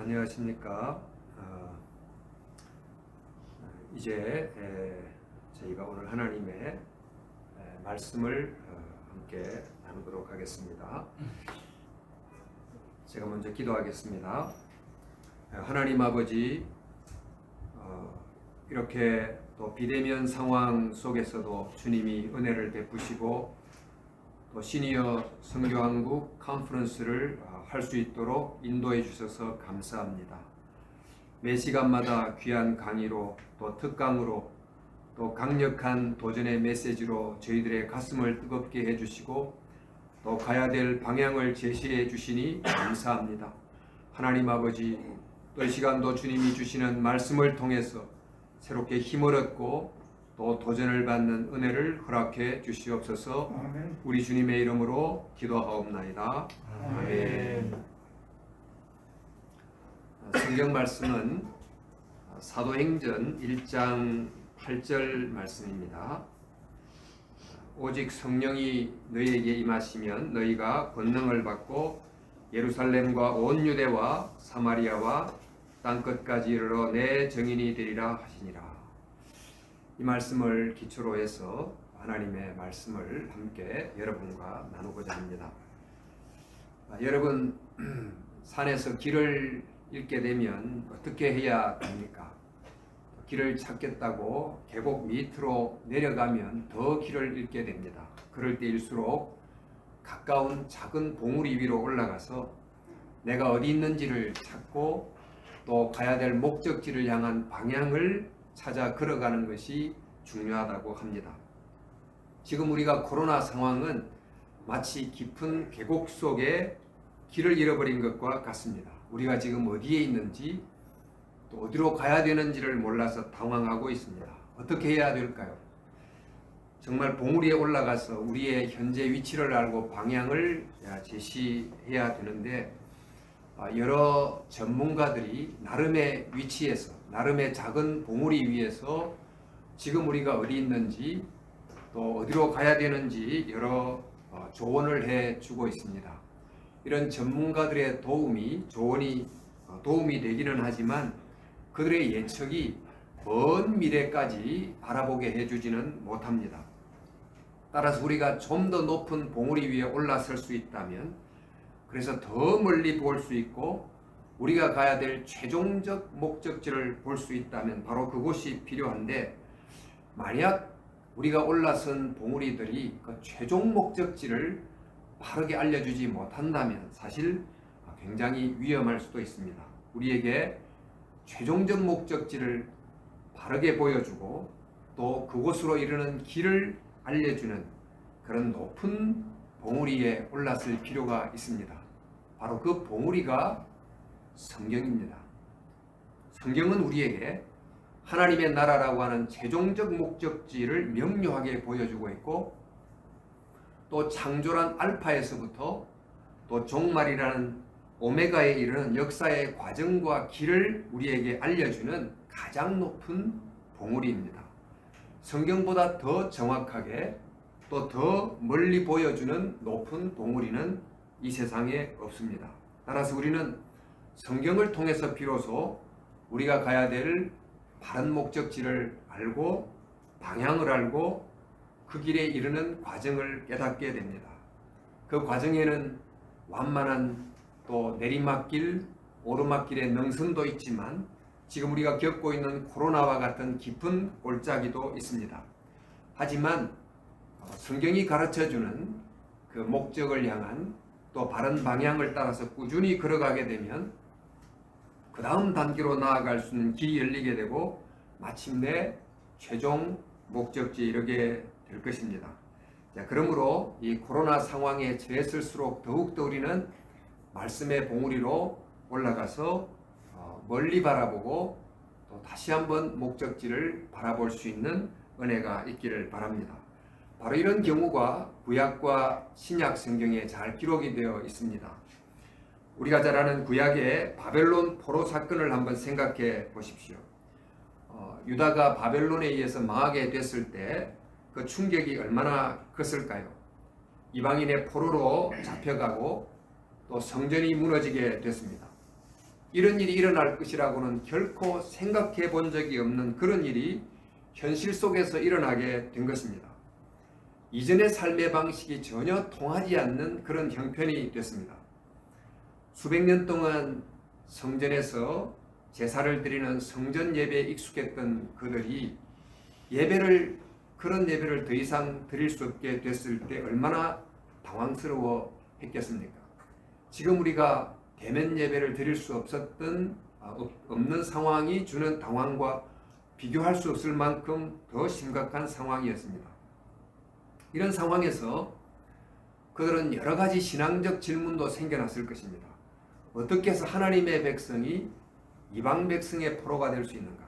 안녕하십니까. 이제 저희가 오늘 하나님의 말씀을 함께 나누도록 하겠습니다. 제가 먼저 기도하겠습니다. 하나님 아버지, 이렇게 또 비대면 상황 속에서도 주님이 은혜를 베푸시고 또 시니어 선교한국 컨퍼런스를 할 수 있도록 인도해 주셔서 감사합니다. 매 시간마다 귀한 강의로 또 특강으로 또 강력한 도전의 메시지로 저희들의 가슴을 뜨겁게 해주시고 또 가야 될 방향을 제시해 주시니 감사합니다. 하나님 아버지, 또 이 시간도 주님이 주시는 말씀을 통해서 새롭게 힘을 얻고 또 도전을 받는 은혜를 허락해 주시옵소서. 아멘. 우리 주님의 이름으로 기도하옵나이다. 아멘. 성경 말씀은 사도행전 1장 8절 말씀입니다. 오직 성령이 너희에게 임하시면 너희가 권능을 받고 예루살렘과 온 유대와 사마리아와 땅끝까지 이르러 내 증인이 되리라 하시니라. 이 말씀을 기초로 해서 하나님의 말씀을 함께 여러분과 나누고자 합니다. 여러분, 산에서 길을 잃게 되면 어떻게 해야 됩니까? 길을 찾겠다고 계곡 밑으로 내려가면 더 길을 잃게 됩니다. 그럴 때일수록 가까운 작은 봉우리 위로 올라가서 내가 어디 있는지를 찾고 또 가야 될 목적지를 향한 방향을 찾아 걸어가는 것이 중요하다고 합니다. 지금 우리가 코로나 상황은 마치 깊은 계곡 속에 길을 잃어버린 것과 같습니다. 우리가 지금 어디에 있는지 또 어디로 가야 되는지를 몰라서 당황하고 있습니다. 어떻게 해야 될까요? 정말 봉우리에 올라가서 우리의 현재 위치를 알고 방향을 제시해야 되는데 여러 전문가들이 나름의 위치에서 나름의 작은 봉우리 위에서 지금 우리가 어디 있는지 또 어디로 가야 되는지 여러 조언을 해주고 있습니다. 이런 전문가들의 도움이 되기는 하지만 그들의 예측이 먼 미래까지 바라보게 해주지는 못합니다. 따라서 우리가 좀 더 높은 봉우리 위에 올라설 수 있다면, 그래서 더 멀리 볼 수 있고 우리가 가야 될 최종적 목적지를 볼 수 있다면 바로 그곳이 필요한데, 만약 우리가 올라선 봉우리들이 그 최종 목적지를 바르게 알려주지 못한다면 사실 굉장히 위험할 수도 있습니다. 우리에게 최종적 목적지를 바르게 보여주고 또 그곳으로 이르는 길을 알려주는 그런 높은 봉우리에 올랐을 필요가 있습니다. 바로 그 봉우리가 성경입니다. 성경은 우리에게 하나님의 나라라고 하는 최종적 목적지를 명료하게 보여주고 있고, 또 창조란 알파에서부터 또 종말이라는 오메가에 이르는 역사의 과정과 길을 우리에게 알려주는 가장 높은 봉우리입니다. 성경보다 더 정확하게 또 더 멀리 보여주는 높은 봉우리는 이 세상에 없습니다. 따라서 우리는 성경을 통해서 비로소 우리가 가야 될 바른 목적지를 알고 방향을 알고 그 길에 이르는 과정을 깨닫게 됩니다. 그 과정에는 완만한 또 내리막길, 오르막길의 능선도 있지만 지금 우리가 겪고 있는 코로나와 같은 깊은 골짜기도 있습니다. 하지만 성경이 가르쳐주는 그 목적을 향한 또 바른 방향을 따라서 꾸준히 걸어가게 되면 그 다음 단계로 나아갈 수 있는 길이 열리게 되고 마침내 최종 목적지에 이르게 될 것입니다. 그러므로 이 코로나 상황에 처했을수록 더욱더 우리는 말씀의 봉우리로 올라가서 멀리 바라보고 또 다시 한번 목적지를 바라볼 수 있는 은혜가 있기를 바랍니다. 바로 이런 경우가 구약과 신약 성경에 잘 기록이 되어 있습니다. 우리가 잘 아는 구약의 바벨론 포로 사건을 한번 생각해 보십시오. 유다가 바벨론에 의해서 망하게 됐을 때 그 충격이 얼마나 컸을까요? 이방인의 포로로 잡혀가고 또 성전이 무너지게 됐습니다. 이런 일이 일어날 것이라고는 결코 생각해 본 적이 없는 그런 일이 현실 속에서 일어나게 된 것입니다. 이전의 삶의 방식이 전혀 통하지 않는 그런 형편이 됐습니다. 수백 년 동안 성전에서 제사를 드리는 성전 예배에 익숙했던 그들이 그런 예배를 더 이상 드릴 수 없게 됐을 때 얼마나 당황스러워 했겠습니까? 지금 우리가 대면 예배를 드릴 수 없는 상황이 주는 당황과 비교할 수 없을 만큼 더 심각한 상황이었습니다. 이런 상황에서 그들은 여러 가지 신앙적 질문도 생겨났을 것입니다. 어떻게 해서 하나님의 백성이 이방 백성의 포로가 될 수 있는가?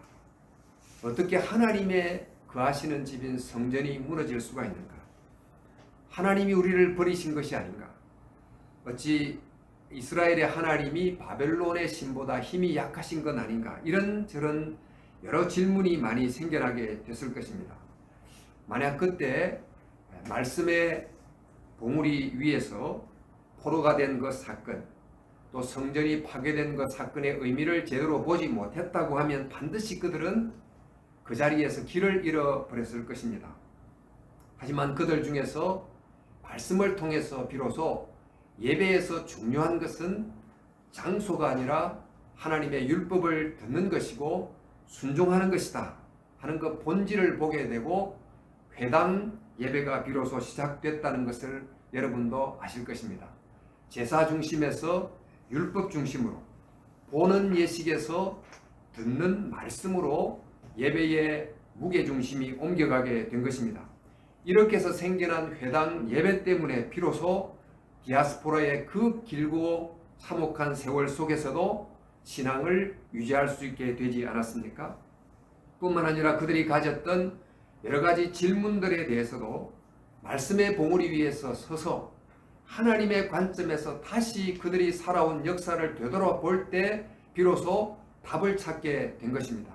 어떻게 하나님의 거하시는 집인 성전이 무너질 수가 있는가? 하나님이 우리를 버리신 것이 아닌가? 어찌 이스라엘의 하나님이 바벨론의 신보다 힘이 약하신 건 아닌가? 이런저런 여러 질문이 많이 생겨나게 됐을 것입니다. 만약 그때 말씀의 봉우리 위에서 포로가 된 그 사건, 또 성전이 파괴된 그 사건의 의미를 제대로 보지 못했다고 하면 반드시 그들은 그 자리에서 길을 잃어버렸을 것입니다. 하지만 그들 중에서 말씀을 통해서 비로소 예배에서 중요한 것은 장소가 아니라 하나님의 율법을 듣는 것이고 순종하는 것이다 하는 그 본질을 보게 되고 회당 예배가 비로소 시작됐다는 것을 여러분도 아실 것입니다. 제사 중심에서 율법 중심으로, 보는 예식에서 듣는 말씀으로 예배의 무게중심이 옮겨가게 된 것입니다. 이렇게 해서 생겨난 회당 예배 때문에 비로소 디아스포라의 그 길고 참혹한 세월 속에서도 신앙을 유지할 수 있게 되지 않았습니까? 뿐만 아니라 그들이 가졌던 여러 가지 질문들에 대해서도 말씀의 봉우리 위에서 서서 하나님의 관점에서 다시 그들이 살아온 역사를 되돌아볼 때 비로소 답을 찾게 된 것입니다.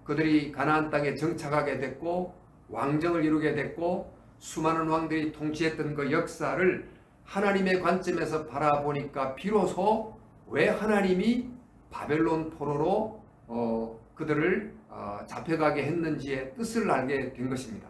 그들이 가나안 땅에 정착하게 됐고 왕정을 이루게 됐고 수많은 왕들이 통치했던 그 역사를 하나님의 관점에서 바라보니까 비로소 왜 하나님이 바벨론 포로로 그들을 잡혀가게 했는지의 뜻을 알게 된 것입니다.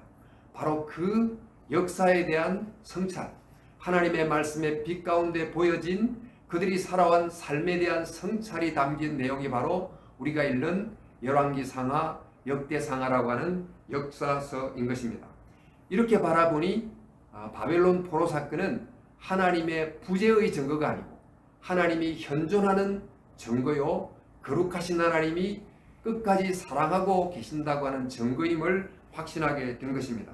바로 그 역사에 대한 성찰, 하나님의 말씀의 빛 가운데 보여진 그들이 살아온 삶에 대한 성찰이 담긴 내용이 바로 우리가 읽는 열왕기상하, 역대상하라고 하는 역사서인 것입니다. 이렇게 바라보니 바벨론 포로 사건은 하나님의 부재의 증거가 아니고 하나님이 현존하는 증거요, 거룩하신 하나님이 끝까지 사랑하고 계신다고 하는 증거임을 확신하게 된 것입니다.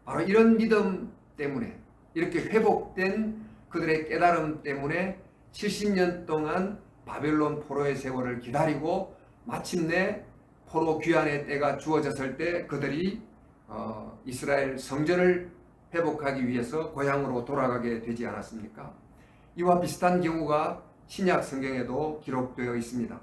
바로 이런 믿음 때문에, 이렇게 회복된 그들의 깨달음 때문에 70년 동안 바벨론 포로의 세월을 기다리고 마침내 포로 귀환의 때가 주어졌을 때 그들이 이스라엘 성전을 회복하기 위해서 고향으로 돌아가게 되지 않았습니까? 이와 비슷한 경우가 신약 성경에도 기록되어 있습니다.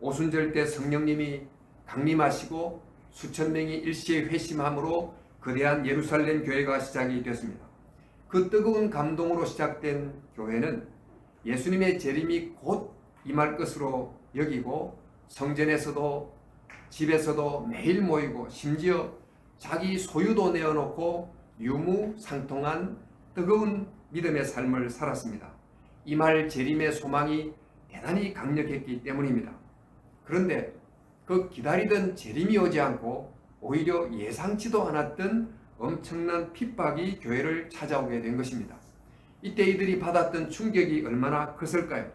오순절 때 성령님이 강림하시고 수천 명이 일시에 회심함으로 거대한 예루살렘 교회가 시작이 됐습니다. 그 뜨거운 감동으로 시작된 교회는 예수님의 재림이 곧 임할 것으로 여기고 성전에서도 집에서도 매일 모이고 심지어 자기 소유도 내어놓고 유무상통한 뜨거운 믿음의 삶을 살았습니다. 임할 재림의 소망이 대단히 강력했기 때문입니다. 그런데 그 기다리던 재림이 오지 않고 오히려 예상치도 않았던 엄청난 핍박이 교회를 찾아오게 된 것입니다. 이때 이들이 받았던 충격이 얼마나 컸을까요?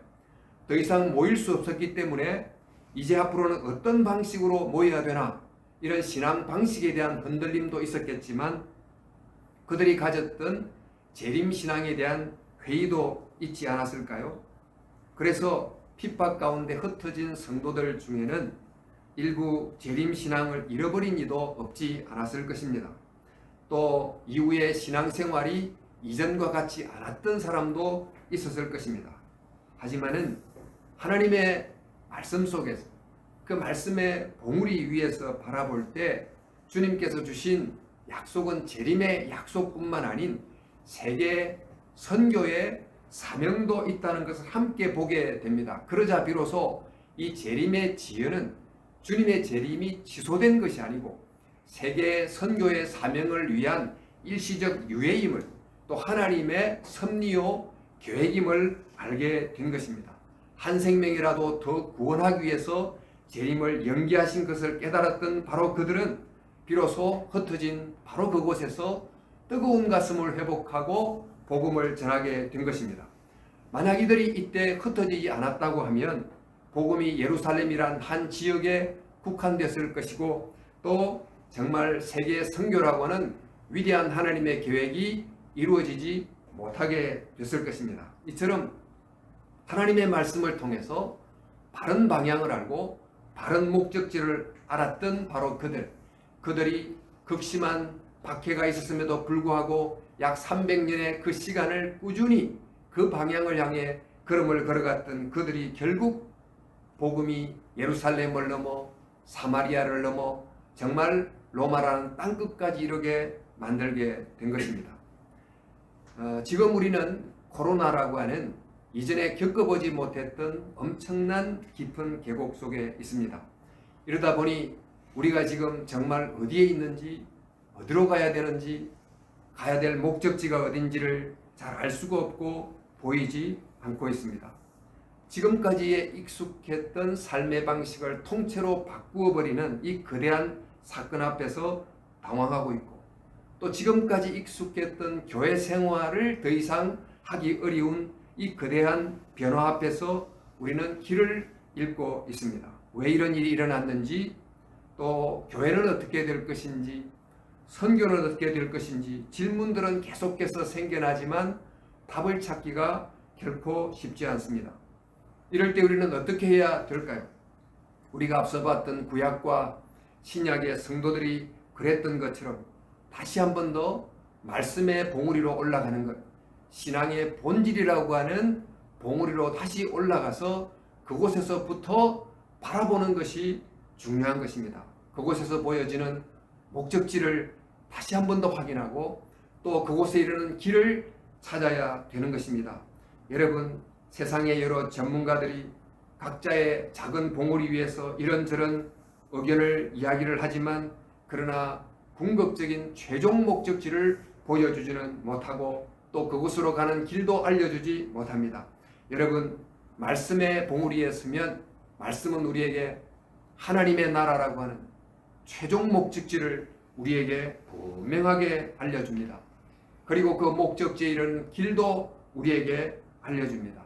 더 이상 모일 수 없었기 때문에 이제 앞으로는 어떤 방식으로 모여야 되나, 이런 신앙 방식에 대한 흔들림도 있었겠지만 그들이 가졌던 재림신앙에 대한 회의도 있지 않았을까요? 그래서 핍박 가운데 흩어진 성도들 중에는 일부 재림신앙을 잃어버린 이도 없지 않았을 것입니다. 또 이후의 신앙생활이 이전과 같지 않았던 사람도 있었을 것입니다. 하지만은 하나님의 말씀 속에서 그 말씀의 봉우리 위에서 바라볼 때 주님께서 주신 약속은 재림의 약속뿐만 아닌 세계 선교의 사명도 있다는 것을 함께 보게 됩니다. 그러자 비로소 이 재림의 지연은 주님의 재림이 취소된 것이 아니고 세계 선교의 사명을 위한 일시적 유예임을, 또 하나님의 섭리요 계획임을 알게 된 것입니다. 한 생명이라도 더 구원하기 위해서 재림을 연기하신 것을 깨달았던 바로 그들은 비로소 흩어진 바로 그곳에서 뜨거운 가슴을 회복하고 복음을 전하게 된 것입니다. 만약 이들이 이때 흩어지지 않았다고 하면 복음이 예루살렘이란 한 지역에 국한됐을 것이고, 또 정말 세계 선교라고 하는 위대한 하나님의 계획이 이루어지지 못하게 됐을 것입니다. 이처럼 하나님의 말씀을 통해서 바른 방향을 알고 바른 목적지를 알았던 바로 그들이 극심한 박해가 있었음에도 불구하고 약 300년의 그 시간을 꾸준히 그 방향을 향해 걸음을 걸어갔던 그들이 결국 복음이 예루살렘을 넘어 사마리아를 넘어 정말 로마라는 땅끝까지 이르게 만들게 된 것입니다. 지금 우리는 코로나라고 하는 이전에 겪어보지 못했던 엄청난 깊은 계곡 속에 있습니다. 이러다 보니 우리가 지금 정말 어디에 있는지, 어디로 가야 되는지, 가야 될 목적지가 어딘지를 잘 알 수가 없고 보이지 않고 있습니다. 지금까지의 익숙했던 삶의 방식을 통째로 바꾸어 버리는 이 거대한 사건 앞에서 당황하고 있고, 또 지금까지 익숙했던 교회 생활을 더 이상 하기 어려운 이 거대한 변화 앞에서 우리는 길을 잃고 있습니다. 왜 이런 일이 일어났는지, 또 교회는 어떻게 될 것인지, 선교는 어떻게 될 것인지 질문들은 계속해서 생겨나지만 답을 찾기가 결코 쉽지 않습니다. 이럴 때 우리는 어떻게 해야 될까요? 우리가 앞서 봤던 구약과 신약의 성도들이 그랬던 것처럼 다시 한 번 더 말씀의 봉우리로 올라가는 것, 신앙의 본질이라고 하는 봉우리로 다시 올라가서 그곳에서부터 바라보는 것이 중요한 것입니다. 그곳에서 보여지는 목적지를 다시 한 번 더 확인하고 또 그곳에 이르는 길을 찾아야 되는 것입니다. 여러분, 세상의 여러 전문가들이 각자의 작은 봉우리 위에서 이런저런 의견을 이야기를 하지만, 그러나 궁극적인 최종 목적지를 보여주지는 못하고 또 그곳으로 가는 길도 알려주지 못합니다. 여러분, 말씀의 봉우리에 서면 말씀은 우리에게 하나님의 나라라고 하는 최종 목적지를 우리에게 분명하게 알려줍니다. 그리고 그 목적지에 이르는 길도 우리에게 알려줍니다.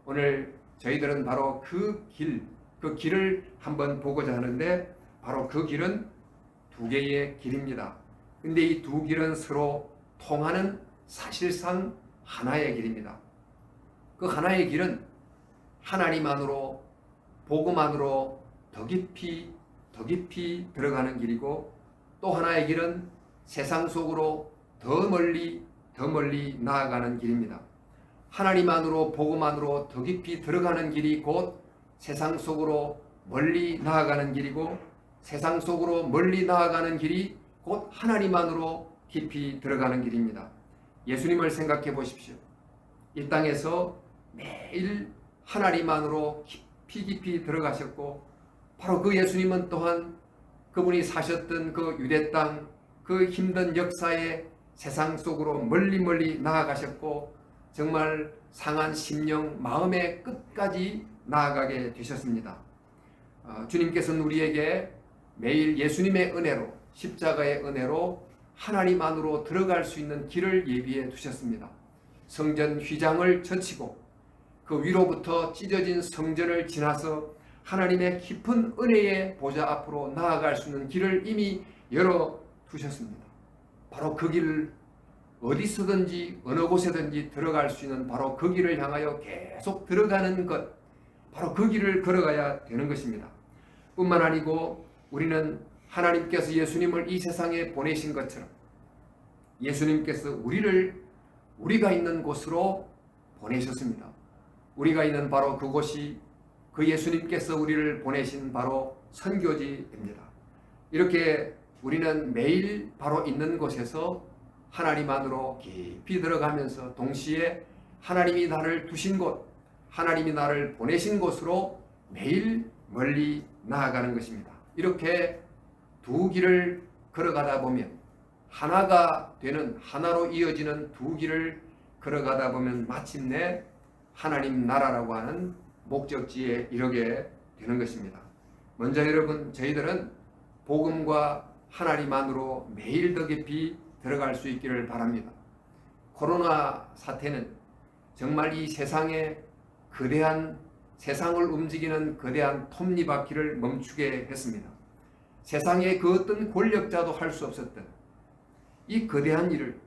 오늘 저희들은 바로 그 길을 한번 보고자 하는데, 바로 그 길은 두 개의 길입니다. 근데 이 두 길은 서로 통하는 사실상 하나의 길입니다. 그 하나의 길은 하나님 안으로, 복음 안으로 더 깊이 들어가는 길이고, 또 하나의 길은 세상 속으로 더 멀리 나아가는 길입니다. 하나님 안으로, 복음 안으로 더 깊이 들어가는 길이 곧 세상 속으로 멀리 나아가는 길이고, 세상 속으로 멀리 나아가는 길이 곧 하나님 안으로 깊이 들어가는 길입니다. 예수님을 생각해 보십시오. 이 땅에서 매일 하나님 안으로 깊이 들어가셨고, 바로 그 예수님은 또한 그분이 사셨던 그 유대 땅, 그 힘든 역사의 세상 속으로 멀리 나아가셨고, 정말 상한 심령, 마음의 끝까지 나아가게 되셨습니다. 주님께서는 우리에게 매일 예수님의 은혜로, 십자가의 은혜로 하나님 안으로 들어갈 수 있는 길을 예비해 두셨습니다. 성전 휘장을 젖히고 그 위로부터 찢어진 성전을 지나서 하나님의 깊은 은혜의 보좌 앞으로 나아갈 수 있는 길을 이미 열어 두셨습니다. 바로 그 길을 어디서든지 어느 곳에든지 들어갈 수 있는 바로 그 길을 향하여 계속 들어가는 것, 바로 그 길을 걸어가야 되는 것입니다. 뿐만 아니고 우리는 하나님께서 예수님을 이 세상에 보내신 것처럼 예수님께서 우리가 있는 곳으로 보내셨습니다. 우리가 있는 바로 그곳이 그 예수님께서 우리를 보내신 바로 선교지입니다. 이렇게 우리는 매일 바로 있는 곳에서 하나님 안으로 깊이 들어가면서 동시에 하나님이 나를 두신 곳, 하나님이 나를 보내신 곳으로 매일 멀리 나아가는 것입니다. 이렇게 두 길을 걸어가다 보면 하나가 되는, 하나로 이어지는 두 길을 걸어가다 보면 마침내 하나님 나라라고 하는 목적지에 이르게 되는 것입니다. 먼저 여러분, 저희들은 복음과 하나님 안으로 매일 더 깊이 들어갈 수 있기를 바랍니다. 코로나 사태는 정말 이 세상에 거대한, 세상을 움직이는 거대한 톱니바퀴를 멈추게 했습니다. 세상의 그 어떤 권력자도 할 수 없었던 이 거대한 일을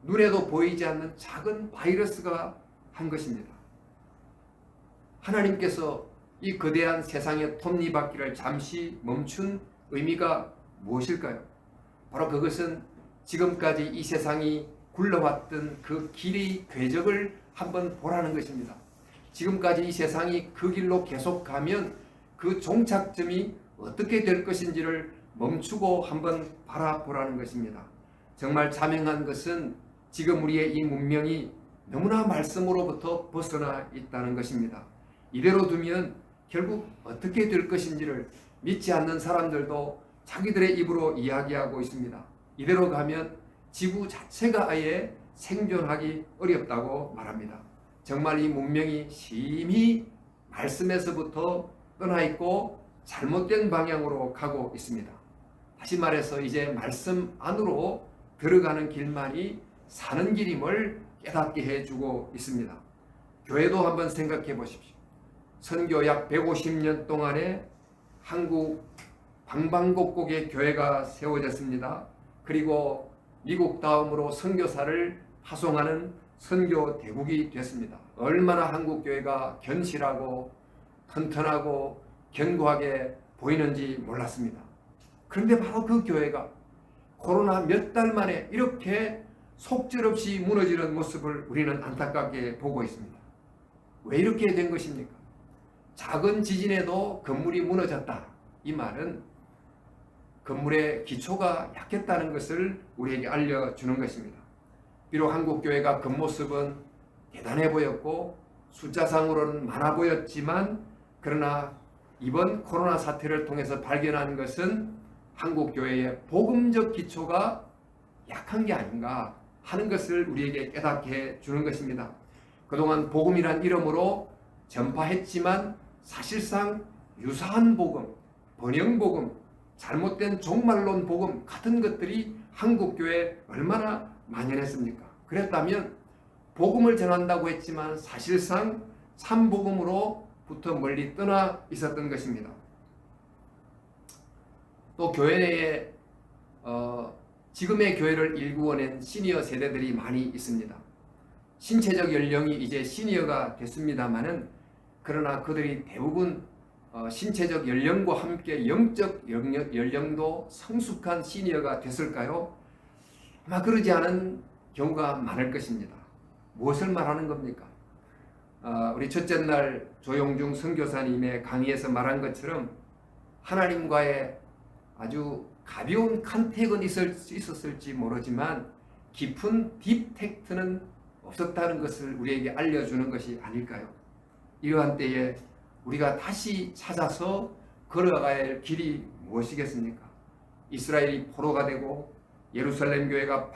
눈에도 보이지 않는 작은 바이러스가 한 것입니다. 하나님께서 이 거대한 세상의 톱니바퀴를 잠시 멈춘 의미가 무엇일까요? 바로 그것은 지금까지 이 세상이 굴러왔던 그 길의 궤적을 한번 보라는 것입니다. 지금까지 이 세상이 그 길로 계속 가면 그 종착점이 어떻게 될 것인지를 멈추고 한번 바라보라는 것입니다. 정말 자명한 것은 지금 우리의 이 문명이 너무나 말씀으로부터 벗어나 있다는 것입니다. 이대로 두면 결국 어떻게 될 것인지를 믿지 않는 사람들도 자기들의 입으로 이야기하고 있습니다. 이대로 가면 지구 자체가 아예 생존하기 어렵다고 말합니다. 정말 이 문명이 심히 말씀에서부터 떠나 있고 잘못된 방향으로 가고 있습니다. 다시 말해서 이제 말씀 안으로 들어가는 길만이 사는 길임을 깨닫게 해주고 있습니다. 교회도 한번 생각해 보십시오. 선교 약 150년 동안에 한국 방방곡곡에 교회가 세워졌습니다. 그리고 미국 다음으로 선교사를 파송하는 선교 대국이 됐습니다. 얼마나 한국 교회가 견실하고 튼튼하고 견고하게 보이는지 몰랐습니다. 그런데 바로 그 교회가 코로나 몇 달 만에 이렇게 속절없이 무너지는 모습을 우리는 안타깝게 보고 있습니다. 왜 이렇게 된 것입니까? 작은 지진에도 건물이 무너졌다. 이 말은 건물의 기초가 약했다는 것을 우리에게 알려주는 것입니다. 비록 한국교회가 겉모습은 대단해 보였고 숫자상으로는 많아 보였지만, 그러나 이번 코로나 사태를 통해서 발견한 것은 한국교회의 복음적 기초가 약한 게 아닌가 하는 것을 우리에게 깨닫게 해주는 것입니다. 그동안 복음이란 이름으로 전파했지만 사실상 유사한 복음, 번영복음, 잘못된 종말론 복음 같은 것들이 한국교회에 얼마나 만연했습니까? 그랬다면 복음을 전한다고 했지만 사실상 참복음으로부터 멀리 떠나 있었던 것입니다. 또 교회 내에 지금의 교회를 일구어낸 시니어 세대들이 많이 있습니다. 신체적 연령이 이제 시니어가 됐습니다마는, 그러나 그들이 대부분 신체적 연령과 함께 영적 연령도 성숙한 시니어가 됐을까요? 아마 그러지 않은 경우가 많을 것입니다. 무엇을 말하는 겁니까? 우리 첫째 날 조용중 선교사님의 강의에서 말한 것처럼 하나님과의 아주 가벼운 컨택은 있었을지 모르지만 깊은 딥텍트는 없었다는 것을 우리에게 알려주는 것이 아닐까요? 이러한 때에 우리가 다시 찾아서 걸어가야 할 길이 무엇이겠습니까? 이스라엘이 포로가 되고 예루살렘 교회가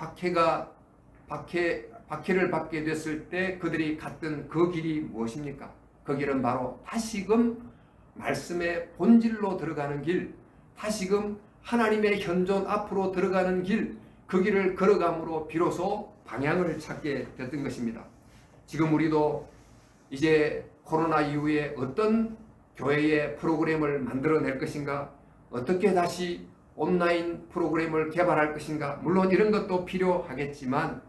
박해를 받게 됐을 때 그들이 갔던 그 길이 무엇입니까? 그 길은 바로 다시금 말씀의 본질로 들어가는 길, 다시금 하나님의 현존 앞으로 들어가는 길, 그 길을 걸어감으로 비로소 방향을 찾게 됐던 것입니다. 지금 우리도 이제 코로나 이후에 어떤 교회의 프로그램을 만들어낼 것인가, 어떻게 다시 온라인 프로그램을 개발할 것인가, 물론 이런 것도 필요하겠지만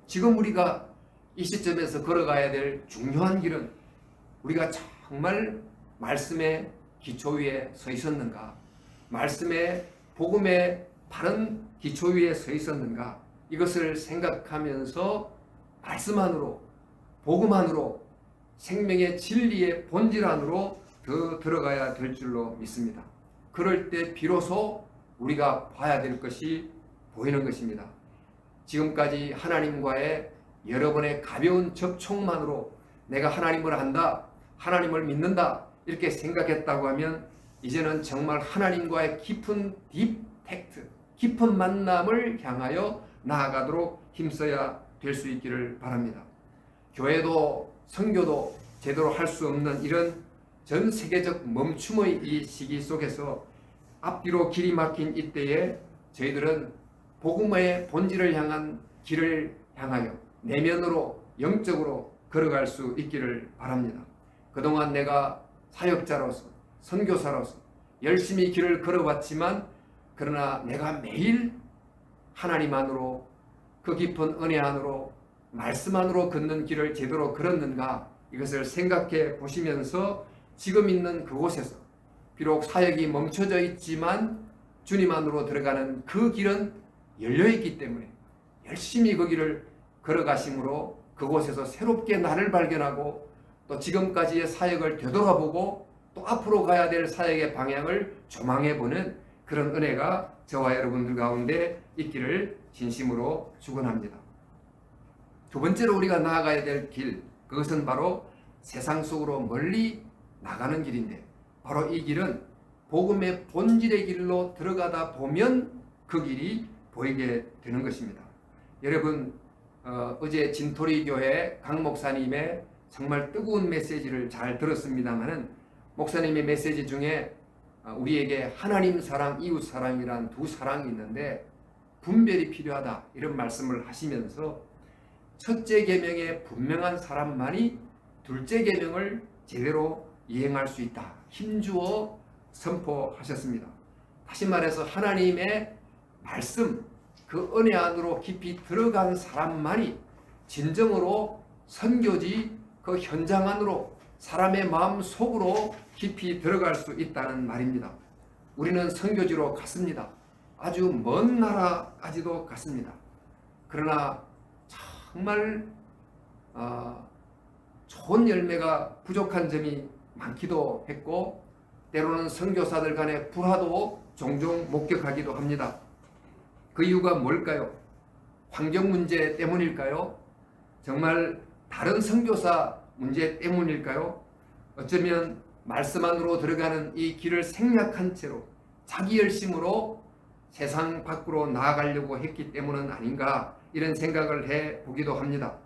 지금 우리가 이 시점에서 걸어가야 될 중요한 길은 우리가 정말 말씀의 기초 위에 서 있었는가, 말씀의 복음의 바른 기초 위에 서 있었는가, 이것을 생각하면서 말씀 안으로, 복음 안으로, 생명의 진리의 본질 안으로 더 들어가야 될 줄로 믿습니다. 그럴 때 비로소 우리가 봐야 될 것이 보이는 것입니다. 지금까지 하나님과의 여러분의 가벼운 접촉만으로 내가 하나님을 안다, 하나님을 믿는다 이렇게 생각했다고 하면 이제는 정말 하나님과의 깊은 딥택트, 깊은 만남을 향하여 나아가도록 힘써야 될 수 있기를 바랍니다. 교회도 선교도 제대로 할 수 없는 이런 전 세계적 멈춤의 이 시기 속에서 앞뒤로 길이 막힌 이때에 저희들은 복음의 본질을 향한 길을 향하여 내면으로 영적으로 걸어갈 수 있기를 바랍니다. 그동안 내가 사역자로서 선교사로서 열심히 길을 걸어왔지만 그러나 내가 매일 하나님 안으로 그 깊은 은혜 안으로 말씀 안으로 걷는 길을 제대로 걸었는가 이것을 생각해 보시면서 지금 있는 그곳에서 비록 사역이 멈춰져 있지만 주님 안으로 들어가는 그 길은 열려있기 때문에 열심히 그 길을 걸어가심으로 그곳에서 새롭게 나를 발견하고 또 지금까지의 사역을 되돌아보고 또 앞으로 가야 될 사역의 방향을 조망해보는 그런 은혜가 저와 여러분들 가운데 있기를 진심으로 축원합니다. 두 번째로 우리가 나아가야 될 길, 그것은 바로 세상 속으로 멀리 나가는 길인데 바로 이 길은 복음의 본질의 길로 들어가다 보면 그 길이 보이게 되는 것입니다. 여러분 어제 진토리교회 강 목사님의 정말 뜨거운 메시지를 잘 들었습니다마는 목사님의 메시지 중에 우리에게 하나님 사랑, 이웃 사랑이란 두 사랑이 있는데 분별이 필요하다 이런 말씀을 하시면서 첫째 계명에 분명한 사람만이 둘째 계명을 제대로 이행할 수 있다 힘주어 선포하셨습니다. 다시 말해서 하나님의 말씀 그 은혜 안으로 깊이 들어간 사람만이 진정으로 선교지 그 현장 안으로 사람의 마음 속으로 깊이 들어갈 수 있다는 말입니다. 우리는 선교지로 갔습니다. 아주 먼 나라까지도 갔습니다. 그러나 정말 좋은 열매가 부족한 점이 많기도 했고 때로는 선교사들 간의 불화도 종종 목격하기도 합니다. 그 이유가 뭘까요? 환경 문제 때문일까요? 정말 다른 선교사 문제 때문일까요? 어쩌면 말씀 안으로 들어가는 이 길을 생략한 채로 자기 열심으로 세상 밖으로 나아가려고 했기 때문은 아닌가 이런 생각을 해보기도 합니다.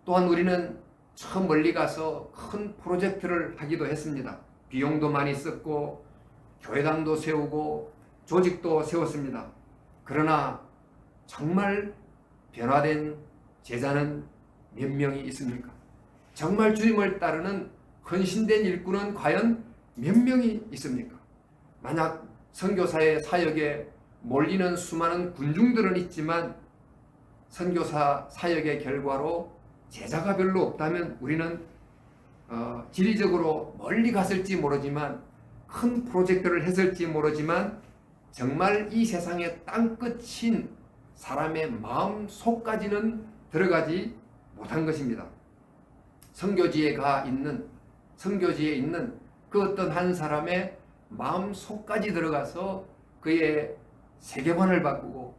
또한 우리는 저 멀리 가서 큰 프로젝트를 하기도 했습니다. 비용도 많이 썼고 교회당도 세우고 조직도 세웠습니다. 그러나 정말 변화된 제자는 몇 명이 있습니까? 정말 주님을 따르는 헌신된 일꾼은 과연 몇 명이 있습니까? 만약 선교사의 사역에 몰리는 수많은 군중들은 있지만 선교사 사역의 결과로 제자가 별로 없다면 우리는 지리적으로 멀리 갔을지 모르지만 큰 프로젝트를 했을지 모르지만 정말 이 세상의 땅끝인 사람의 마음 속까지는 들어가지 못한 것입니다. 선교지에 있는 그 어떤 한 사람의 마음 속까지 들어가서 그의 세계관을 바꾸고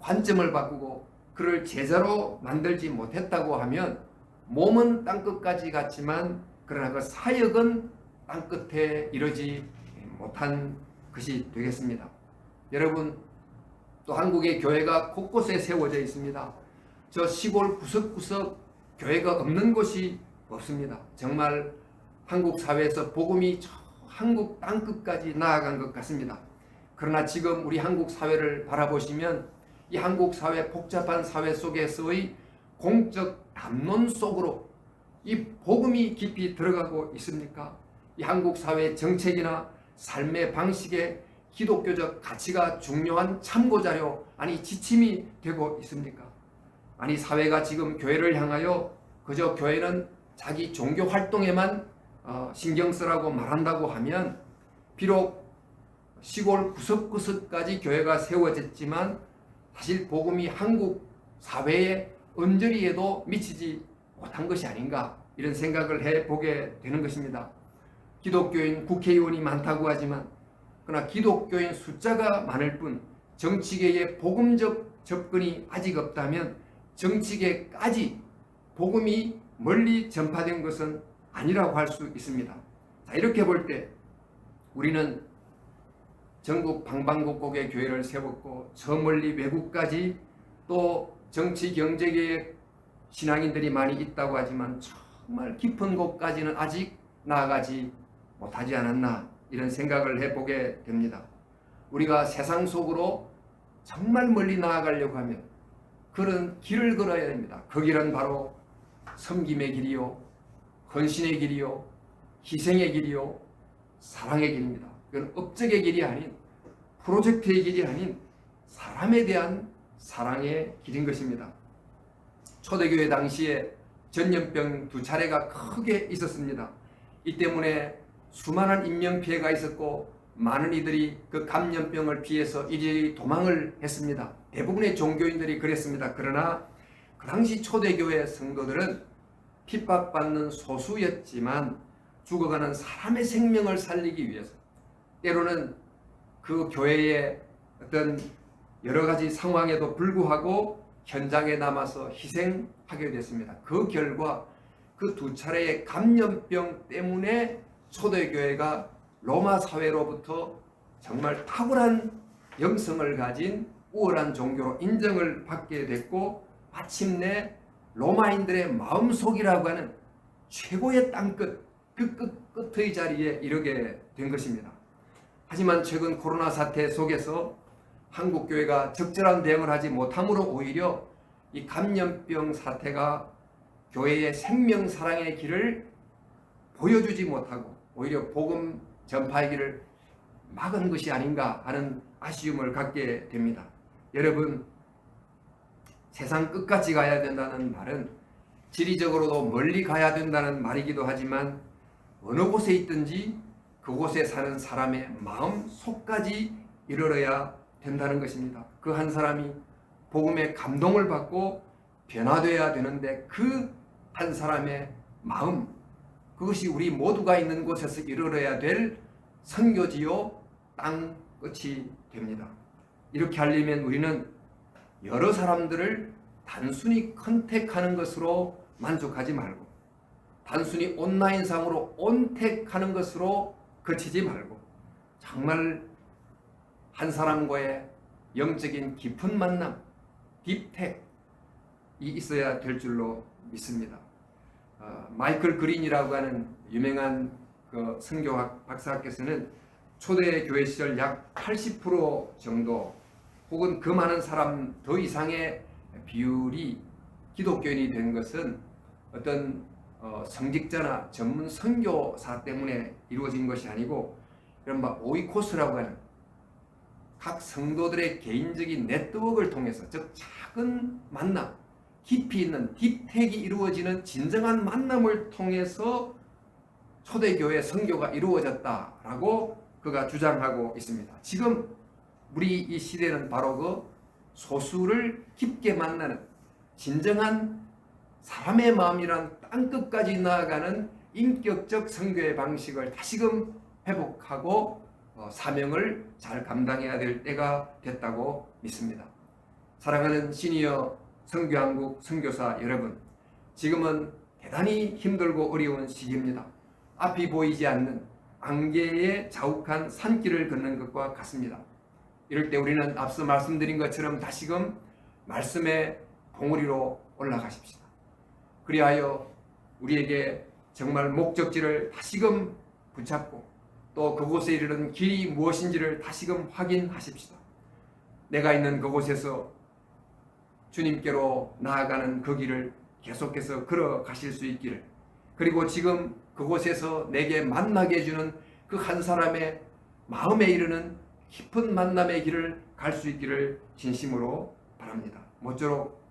관점을 바꾸고 그를 제자로 만들지 못했다고 하면 몸은 땅끝까지 갔지만 그러나 그 사역은 땅끝에 이르지 못한 것이 되겠습니다. 여러분 또 한국의 교회가 곳곳에 세워져 있습니다. 저 시골 구석구석 교회가 없는 곳이 없습니다. 정말 한국 사회에서 복음이 저 한국 땅끝까지 나아간 것 같습니다. 그러나 지금 우리 한국 사회를 바라보시면 이 한국 사회 복잡한 사회 속에서의 공적 담론 속으로 이 복음이 깊이 들어가고 있습니까? 이 한국 사회 정책이나 삶의 방식에 기독교적 가치가 중요한 참고자료 아니 지침이 되고 있습니까? 아니 사회가 지금 교회를 향하여 그저 교회는 자기 종교 활동에만 신경 쓰라고 말한다고 하면 비록 시골 구석구석까지 교회가 세워졌지만 사실 복음이 한국 사회의 언저리에도 미치지 못한 것이 아닌가 이런 생각을 해보게 되는 것입니다. 기독교인 국회의원이 많다고 하지만 그러나 기독교인 숫자가 많을 뿐 정치계의 복음적 접근이 아직 없다면 정치계까지 복음이 멀리 전파된 것은 아니라고 할 수 있습니다. 자, 이렇게 볼 때 우리는 전국 방방곡곡에 교회를 세웠고 저 멀리 외국까지 또 정치 경제계에 신앙인들이 많이 있다고 하지만 정말 깊은 곳까지는 아직 나아가지 못하지 않았나, 이런 생각을 해보게 됩니다. 우리가 세상 속으로 정말 멀리 나아가려고 하면 그런 길을 걸어야 됩니다. 그 길은 바로 섬김의 길이요, 헌신의 길이요, 희생의 길이요, 사랑의 길입니다. 그건 업적의 길이 아닌, 프로젝트의 길이 아닌 사람에 대한 사랑의 길인 것입니다. 초대교회 당시에 전염병 2차례가 크게 있었습니다. 이 때문에 수많은 인명피해가 있었고 많은 이들이 그 감염병을 피해서 이리저리 도망을 했습니다. 대부분의 종교인들이 그랬습니다. 그러나 그 당시 초대교회 성도들은 핍박받는 소수였지만 죽어가는 사람의 생명을 살리기 위해서, 때로는 그 교회의 어떤 여러 가지 상황에도 불구하고 현장에 남아서 희생하게 됐습니다. 그 결과 그 2차례의 감염병 때문에 초대교회가 로마 사회로부터 정말 탁월한 영성을 가진 우월한 종교로 인정을 받게 됐고, 마침내 로마인들의 마음속이라고 하는 최고의 땅끝, 그 끝의 자리에 이르게 된 것입니다. 하지만 최근 코로나 사태 속에서 한국교회가 적절한 대응을 하지 못함으로 오히려 이 감염병 사태가 교회의 생명 사랑의 길을 보여주지 못하고 오히려 복음 전파의 길을 막은 것이 아닌가 하는 아쉬움을 갖게 됩니다. 여러분, 세상 끝까지 가야 된다는 말은 지리적으로도 멀리 가야 된다는 말이기도 하지만 어느 곳에 있든지 그곳에 사는 사람의 마음 속까지 이르러야 된다는 것입니다. 그 한 사람이 복음의 감동을 받고 변화되어야 되는데 그 한 사람의 마음, 그것이 우리 모두가 있는 곳에서 이르러야 될 선교지요 땅 끝이 됩니다. 이렇게 하려면 우리는 여러 사람들을 단순히 컨택하는 것으로 만족하지 말고, 단순히 온라인상으로 온택하는 것으로 그치지 말고, 정말 한 사람과의 영적인 깊은 만남, 딥택이 있어야 될 줄로 믿습니다. 마이클 그린이라고 하는 유명한 그 선교학 박사께서는 초대교회 시절 약 80% 정도 혹은 그 많은 사람 더 이상의 비율이 기독교인이 된 것은 어떤 성직자나 전문 선교사 때문에 이루어진 것이 아니고, 이른바 오이코스라고 하는 각 성도들의 개인적인 네트워크를 통해서, 즉 작은 만남, 깊이 있는 딥택이 이루어지는 진정한 만남을 통해서 초대교회 선교가 이루어졌다라고 그가 주장하고 있습니다. 지금 우리 이 시대는 바로 그 소수를 깊게 만나는 진정한 사람의 마음이란 땅끝까지 나아가는 인격적 선교의 방식을 다시금 회복하고 사명을 잘 감당해야 될 때가 됐다고 믿습니다. 사랑하는 시니어 선교한국 선교사 여러분, 지금은 대단히 힘들고 어려운 시기입니다. 앞이 보이지 않는 안개의 자욱한 산길을 걷는 것과 같습니다. 이럴 때 우리는 앞서 말씀드린 것처럼 다시금 말씀의 봉우리로 올라가십시다. 그리하여 우리에게 정말 목적지를 다시금 붙잡고 또 그곳에 이르는 길이 무엇인지를 다시금 확인하십시다. 내가 있는 그곳에서 주님께로 나아가는 그 길을 계속해서 걸어가실 수 있기를, 그리고 지금 그곳에서 내게 만나게 해주는 그 한 사람의 마음에 이르는 깊은 만남의 길을 갈 수 있기를 진심으로 바랍니다. 모쪼록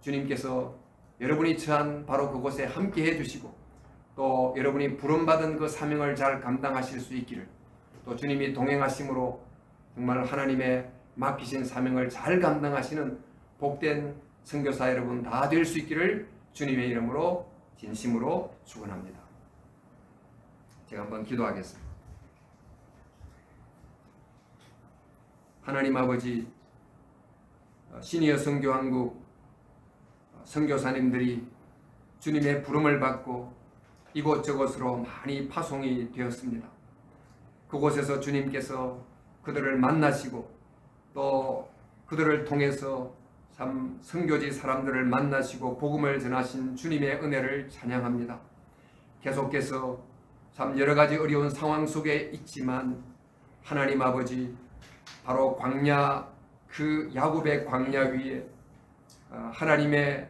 주님께서 여러분이 처한 바로 그곳에 함께 해주시고 또 여러분이 부름받은 그 사명을 잘 감당하실 수 있기를, 또 주님이 동행하심으로 정말 하나님의 맡기신 사명을 잘 감당하시는 복된 선교사 여러분 다 될 수 있기를 주님의 이름으로 진심으로 축원합니다. 제가 한번 기도하겠습니다. 하나님 아버지, 시니어 선교한국 선교사님들이 주님의 부름을 받고 이곳저곳으로 많이 파송이 되었습니다. 그곳에서 주님께서 그들을 만나시고 또 그들을 통해서 참 선교지 사람들을 만나시고 복음을 전하신 주님의 은혜를 찬양합니다. 계속해서 참 여러 가지 어려운 상황 속에 있지만 하나님 아버지 바로 광야, 그 야곱의 광야 위에 하나님의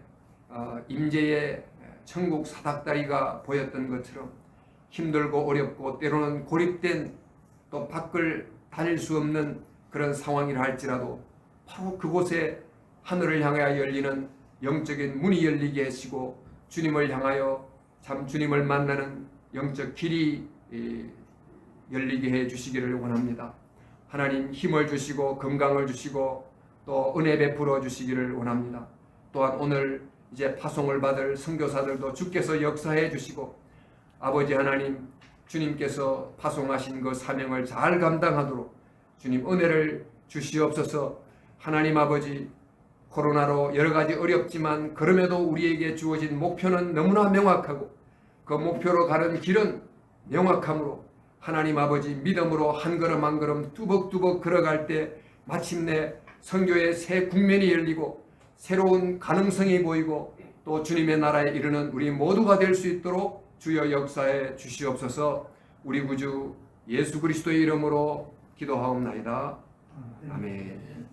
임재의 천국 사닥다리가 보였던 것처럼 힘들고 어렵고 때로는 고립된 또 밖을 다닐 수 없는 그런 상황이라 할지라도 바로 그곳에 하늘을 향하여 열리는 영적인 문이 열리게 하시고 주님을 향하여 참 주님을 만나는 영적 길이 열리게 해 주시기를 원합니다. 하나님 힘을 주시고 건강을 주시고 또 은혜 베풀어 주시기를 원합니다. 또한 오늘 이제 파송을 받을 선교사들도 주께서 역사해 주시고 아버지 하나님 주님께서 파송하신 그 사명을 잘 감당하도록 주님 은혜를 주시옵소서. 하나님 아버지 코로나로 여러 가지 어렵지만 그럼에도 우리에게 주어진 목표는 너무나 명확하고 그 목표로 가는 길은 명확함으로 하나님 아버지 믿음으로 한 걸음 한 걸음 뚜벅뚜벅 걸어갈 때 마침내 선교의 새 국면이 열리고 새로운 가능성이 보이고 또 주님의 나라에 이르는 우리 모두가 될 수 있도록 주여 역사해 주시옵소서. 우리 구주 예수 그리스도의 이름으로 기도하옵나이다. 아멘.